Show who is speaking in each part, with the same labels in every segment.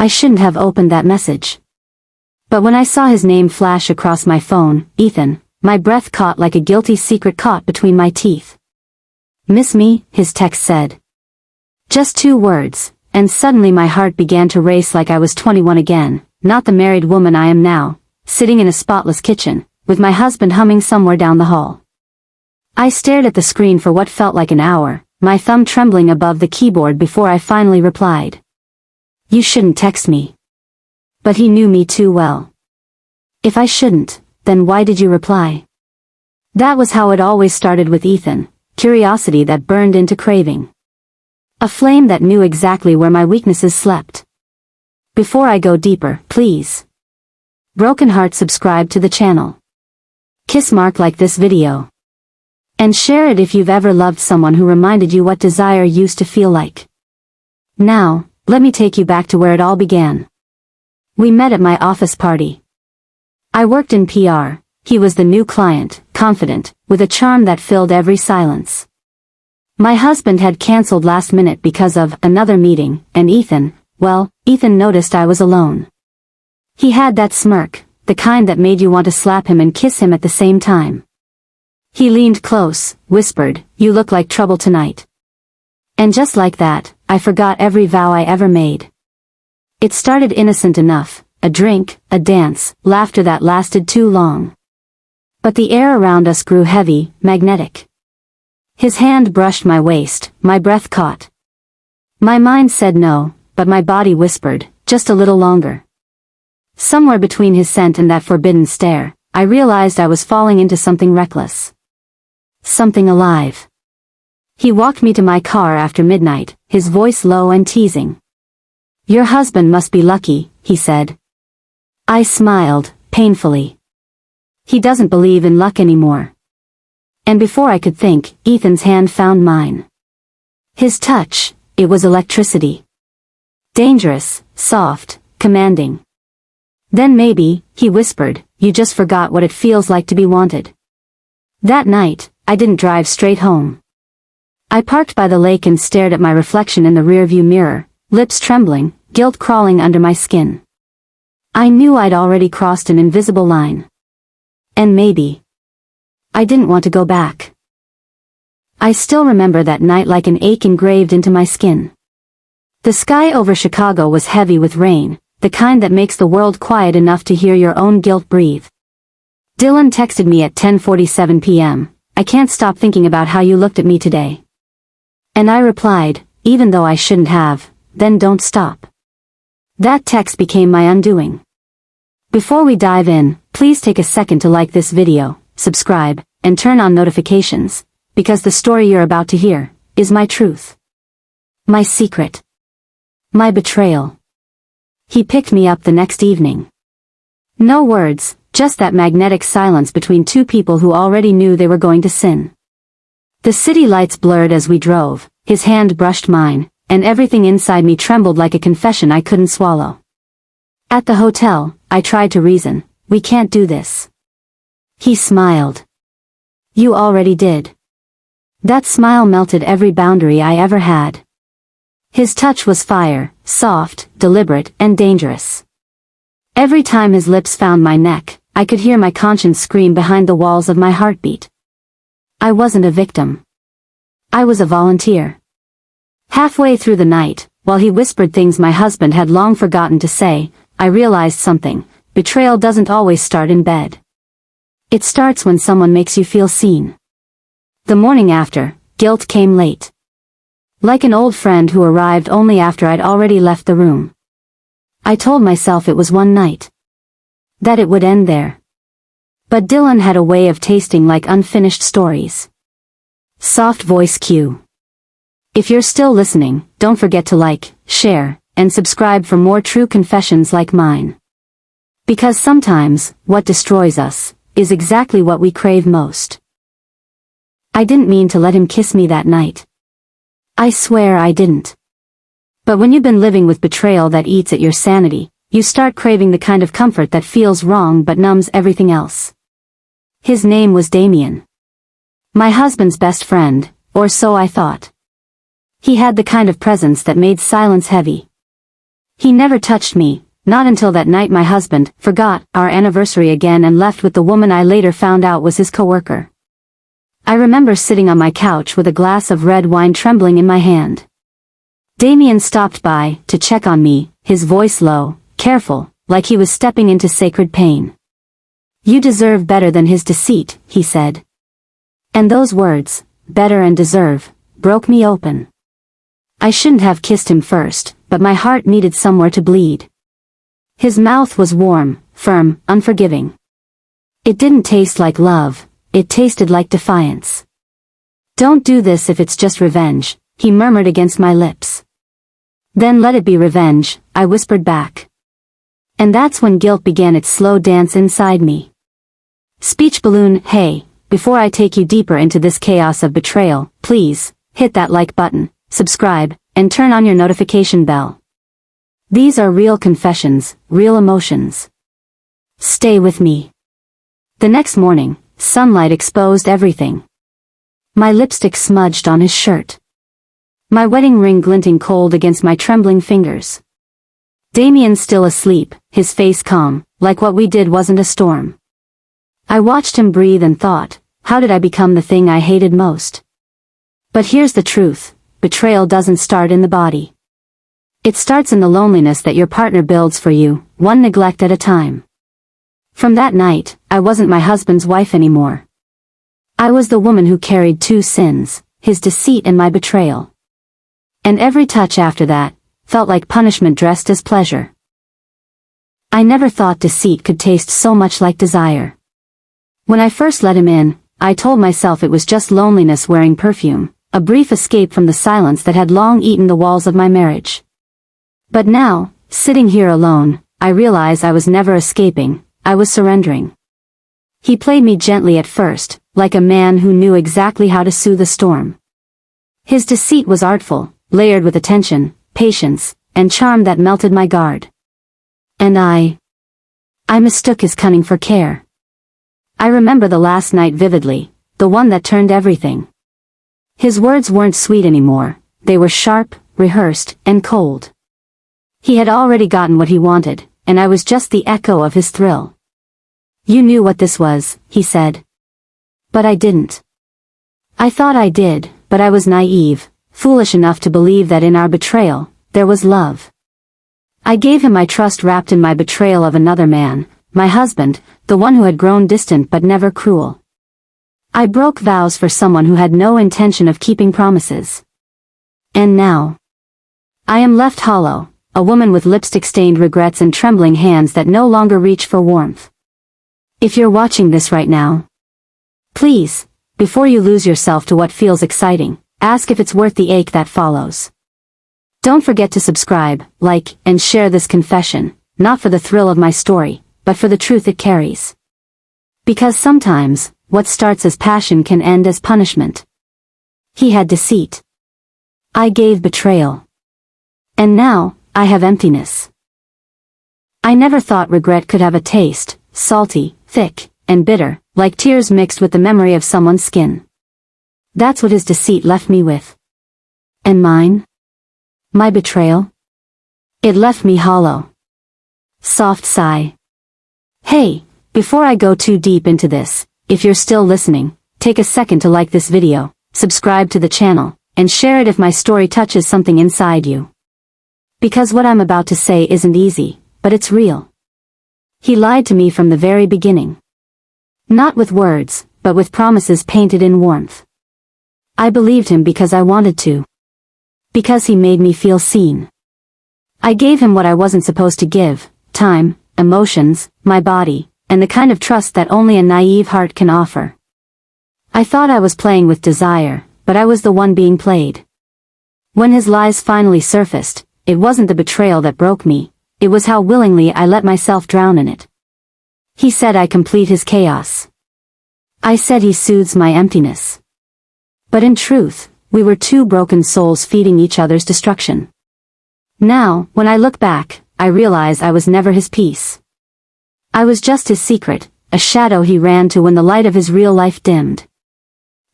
Speaker 1: I shouldn't have opened that message. But when I saw his name flash across my phone, Ethan, my breath caught like a guilty secret caught between my teeth. "Miss me?" his text said. Just 2 words, and suddenly my heart began to race like I was 21 again, not the married woman I am now, sitting in a spotless kitchen, with my husband humming somewhere down the hall. I stared at the screen for what felt like an hour, my thumb trembling above the keyboard before I finally replied. "You shouldn't text me." But he knew me too well. If I shouldn't, then why did you reply? That was how it always started with Ethan, curiosity that burned into craving. A flame that knew exactly where my weaknesses slept. Before I go deeper, please. Broken Heart, subscribe to the channel. Kiss mark like this video. And share it if you've ever loved someone who reminded you what desire used to feel like. Now, let me take you back to where it all began. We met at my office party. I worked in PR, he was the new client, confident, with a charm that filled every silence. My husband had cancelled last minute because of another meeting, and Ethan noticed I was alone. He had that smirk, the kind that made you want to slap him and kiss him at the same time. He leaned close, whispered, "You look like trouble tonight." And just like that, I forgot every vow I ever made. It started innocent enough, a drink, a dance, laughter that lasted too long. But the air around us grew heavy, magnetic. His hand brushed my waist, my breath caught. My mind said no, but my body whispered, just a little longer. Somewhere between his scent and that forbidden stare, I realized I was falling into something reckless. Something alive. He walked me to my car after midnight, his voice low and teasing. "Your husband must be lucky," he said. I smiled, painfully. He doesn't believe in luck anymore. And before I could think, Ethan's hand found mine. His touch, it was electricity. Dangerous, soft, commanding. "Then maybe," he whispered, "you just forgot what it feels like to be wanted." That night, I didn't drive straight home. I parked by the lake and stared at my reflection in the rearview mirror, lips trembling, guilt crawling under my skin. I knew I'd already crossed an invisible line. And maybe I didn't want to go back. I still remember that night like an ache engraved into my skin. The sky over Chicago was heavy with rain, the kind that makes the world quiet enough to hear your own guilt breathe. Dylan texted me at 10:47 p.m., "I can't stop thinking about how you looked at me today." And I replied, even though I shouldn't have, "Then don't stop." That text became my undoing. Before we dive in, please take a second to like this video, subscribe, and turn on notifications, because the story you're about to hear is my truth. My secret. My betrayal. He picked me up the next evening. No words, just that magnetic silence between two people who already knew they were going to sin. The city lights blurred as we drove, his hand brushed mine, and everything inside me trembled like a confession I couldn't swallow. At the hotel, I tried to reason, "We can't do this." He smiled. "You already did." That smile melted every boundary I ever had. His touch was fire, soft, deliberate, and dangerous. Every time his lips found my neck, I could hear my conscience scream behind the walls of my heartbeat. I wasn't a victim. I was a volunteer. Halfway through the night, while he whispered things my husband had long forgotten to say, I realized something: betrayal doesn't always start in bed. It starts when someone makes you feel seen. The morning after, guilt came late. Like an old friend who arrived only after I'd already left the room. I told myself it was one night. That it would end there. But Dylan had a way of tasting like unfinished stories. Soft voice cue. If you're still listening, don't forget to like, share, and subscribe for more true confessions like mine. Because sometimes, what destroys us is exactly what we crave most. I didn't mean to let him kiss me that night. I swear I didn't. But when you've been living with betrayal that eats at your sanity, you start craving the kind of comfort that feels wrong but numbs everything else. His name was Damien. My husband's best friend, or so I thought. He had the kind of presence that made silence heavy. He never touched me, not until that night my husband forgot our anniversary again and left with the woman I later found out was his coworker. I remember sitting on my couch with a glass of red wine trembling in my hand. Damien stopped by to check on me, his voice low, careful, like he was stepping into sacred pain. "You deserve better than his deceit," he said. And those words, better and deserve, broke me open. I shouldn't have kissed him first, but my heart needed somewhere to bleed. His mouth was warm, firm, unforgiving. It didn't taste like love, it tasted like defiance. "Don't do this if it's just revenge," he murmured against my lips. "Then let it be revenge," I whispered back. And that's when guilt began its slow dance inside me. Speech balloon. Hey, before I take you deeper into this chaos of betrayal, please, hit that like button, subscribe, and turn on your notification bell. These are real confessions, real emotions. Stay with me. The next morning, sunlight exposed everything. My lipstick smudged on his shirt. My wedding ring glinting cold against my trembling fingers. Damien still asleep, his face calm, like what we did wasn't a storm. I watched him breathe and thought, how did I become the thing I hated most? But here's the truth, betrayal doesn't start in the body. It starts in the loneliness that your partner builds for you, one neglect at a time. From that night, I wasn't my husband's wife anymore. I was the woman who carried two sins, his deceit and my betrayal. And every touch after that felt like punishment dressed as pleasure. I never thought deceit could taste so much like desire. When I first let him in, I told myself it was just loneliness wearing perfume, a brief escape from the silence that had long eaten the walls of my marriage. But now, sitting here alone, I realize I was never escaping, I was surrendering. He played me gently at first, like a man who knew exactly how to soothe a storm. His deceit was artful, layered with attention, patience, and charm that melted my guard. And I mistook his cunning for care. I remember the last night vividly, the one that turned everything. His words weren't sweet anymore, they were sharp, rehearsed, and cold. He had already gotten what he wanted, and I was just the echo of his thrill. "You knew what this was," he said. But I didn't. I thought I did, but I was naive, foolish enough to believe that in our betrayal, there was love. I gave him my trust wrapped in my betrayal of another man, my husband, the one who had grown distant but never cruel. I broke vows for someone who had no intention of keeping promises. And now, I am left hollow, a woman with lipstick-stained regrets and trembling hands that no longer reach for warmth. If you're watching this right now, please, before you lose yourself to what feels exciting, ask if it's worth the ache that follows. Don't forget to subscribe, like, and share this confession, not for the thrill of my story, but for the truth it carries. Because sometimes, what starts as passion can end as punishment. He had deceit. I gave betrayal. And now, I have emptiness. I never thought regret could have a taste, salty, thick, and bitter, like tears mixed with the memory of someone's skin. That's what his deceit left me with. And mine? My betrayal? It left me hollow. Soft sigh. Hey, before I go too deep into this, if you're still listening, take a second to like this video, subscribe to the channel, and share it if my story touches something inside you. Because what I'm about to say isn't easy, but it's real. He lied to me from the very beginning. Not with words, but with promises painted in warmth. I believed him because I wanted to. Because he made me feel seen. I gave him what I wasn't supposed to give, time, emotions, my body, and the kind of trust that only a naive heart can offer. I thought I was playing with desire, but I was the one being played. When his lies finally surfaced, it wasn't the betrayal that broke me, it was how willingly I let myself drown in it. He said I complete his chaos. I said he soothes my emptiness. But in truth, we were two broken souls feeding each other's destruction. Now, when I look back, I realize I was never his peace. I was just his secret, a shadow he ran to when the light of his real life dimmed.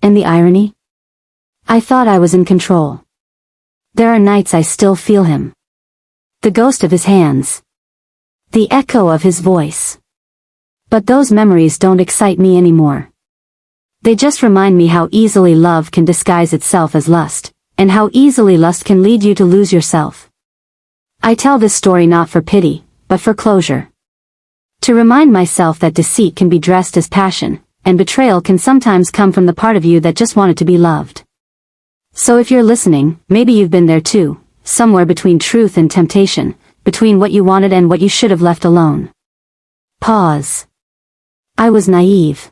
Speaker 1: And the irony? I thought I was in control. There are nights I still feel him. the ghost of his hands, the echo of his voice. But those memories don't excite me anymore. They just remind me how easily love can disguise itself as lust, and how easily lust can lead you to lose yourself. I tell this story not for pity, but for closure. To remind myself that deceit can be dressed as passion, and betrayal can sometimes come from the part of you that just wanted to be loved. So if you're listening, maybe you've been there too, somewhere between truth and temptation, between what you wanted and what you should have left alone. Pause. I was naive.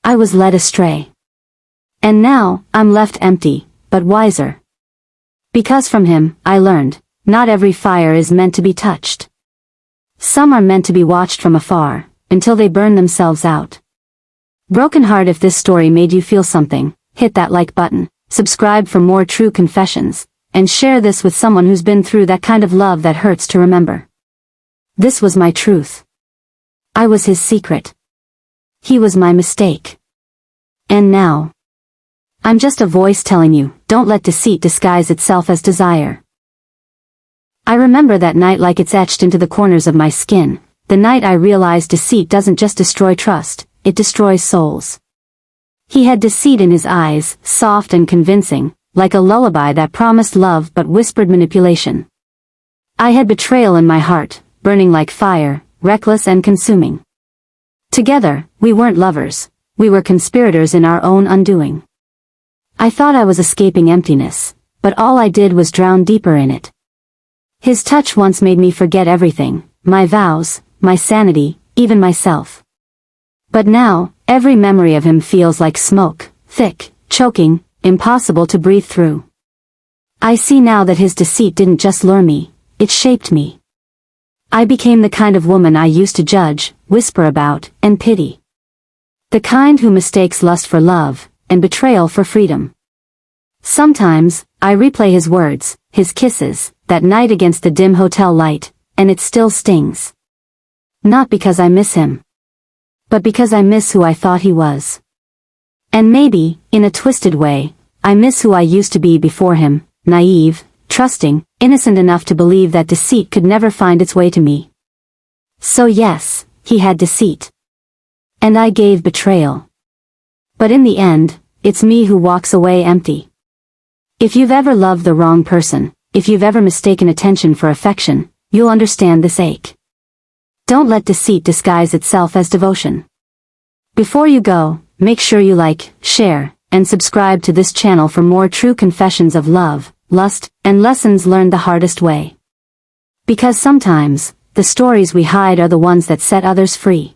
Speaker 1: I was led astray. And now, I'm left empty, but wiser. Because from him, I learned, not every fire is meant to be touched. Some are meant to be watched from afar, until they burn themselves out. Broken heart, if this story made you feel something, hit that like button, subscribe for more true confessions, and share this with someone who's been through that kind of love that hurts to remember. This was my truth. I was his secret. He was my mistake. And now, I'm just a voice telling you, don't let deceit disguise itself as desire. I remember that night like it's etched into the corners of my skin, the night I realized deceit doesn't just destroy trust, it destroys souls. He had deceit in his eyes, soft and convincing, like a lullaby that promised love but whispered manipulation. I had betrayal in my heart, burning like fire, reckless and consuming. Together, we weren't lovers, we were conspirators in our own undoing. I thought I was escaping emptiness, but all I did was drown deeper in it. His touch once made me forget everything, my vows, my sanity, even myself. But now, every memory of him feels like smoke, thick, choking, impossible to breathe through. I see now that his deceit didn't just lure me, it shaped me. I became the kind of woman I used to judge, whisper about, and pity. The kind who mistakes lust for love, and betrayal for freedom. Sometimes, I replay his words, his kisses, that night against the dim hotel light, and it still stings. Not because I miss him, but because I miss who I thought he was. And maybe, in a twisted way, I miss who I used to be before him, naive, trusting, innocent enough to believe that deceit could never find its way to me. So yes, he had deceit. And I gave betrayal. But in the end, it's me who walks away empty. If you've ever loved the wrong person, if you've ever mistaken attention for affection, you'll understand this ache. Don't let deceit disguise itself as devotion. Before you go, make sure you like, share, and subscribe to this channel for more true confessions of love, lust, and lessons learned the hardest way. Because sometimes, the stories we hide are the ones that set others free.